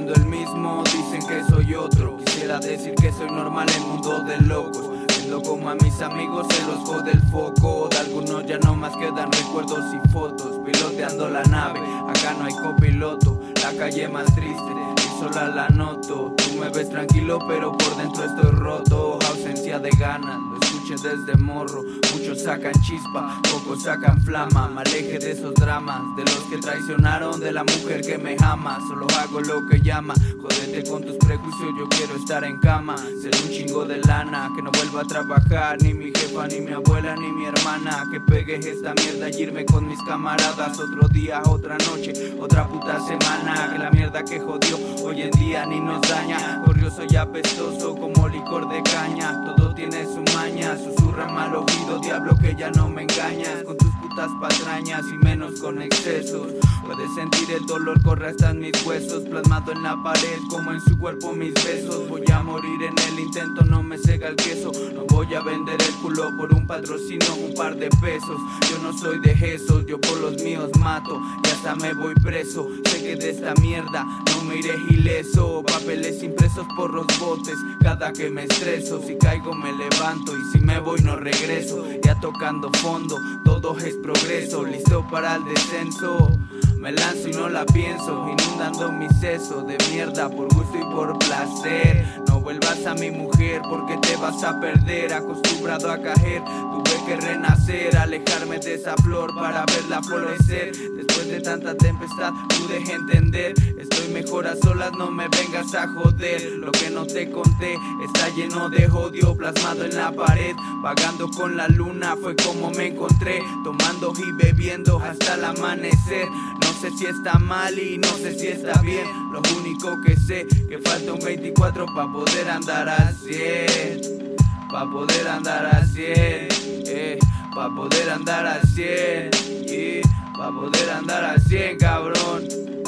siendo el mismo, dicen que soy otro. Quisiera decir que soy normal en mundo de locos, viendo como a mis amigos se los jode el foco. De algunos ya no más quedan recuerdos y fotos, piloteando la nave, acá no hay copiloto. La calle más triste y sola la noto. Tú me ves tranquilo pero por dentro estoy roto. Ausencia de ganas, lo escuché desde morro. Muchos sacan chispa, pocos sacan flama. Me aleje de esos dramas, de los que traicionaron, de la mujer que me ama. Solo hago lo que llama, jódete con tus prejuicios, yo quiero estar en cama. Ser un chingo de lana, que no vuelva a trabajar ni mi jefa, ni mi abuela, ni mi hermana. Que pegue esta mierda y irme con mis camaradas. Otro día, otra noche, otra puta semana. Que la mierda que jodió hoy en día ni nos daña. Corrioso y apestoso como licor de caña. Todo tiene su maña, susurra mal oído, diablo que ya no me engañas. Con tus putas patrañas y menos con excesos. Puedes sentir el dolor, corre hasta en mis huesos. Plasmado en la pared como en su cuerpo mis besos. Voy a morir en el intento, no me cega el queso. No voy a vender el culo por un patrocinio, un par de pesos. Yo no soy de esos, yo por los míos mato y hasta me voy preso. Sé que de esta mierda no me iré ileso. Papeles impresos por los botes cada que me estreso. Si caigo me levanto y si me voy no regreso. Ya tocando fondo, todo es progreso. Listo para el descenso. Me lanzo y no la pienso, inundando mi seso de mierda por gusto y por placer. No vuelvas a mi mujer porque te vas a perder. Acostumbrado a caer, tuve que renacer. Alejarme de esa flor para verla florecer. Después de tanta tempestad pude entender. Estoy mejor a solas, no me vengas a joder. Lo que no te conté está lleno de odio plasmado en la pared. Vagando con la luna fue como me encontré, tomando y bebiendo hasta el amanecer. No sé si está mal y no sé si está bien. Lo único que sé que falta un 24 pa' poder andar a 100. Pa' poder andar a 100, pa' poder andar a 100, pa' poder andar a 100, cabrón.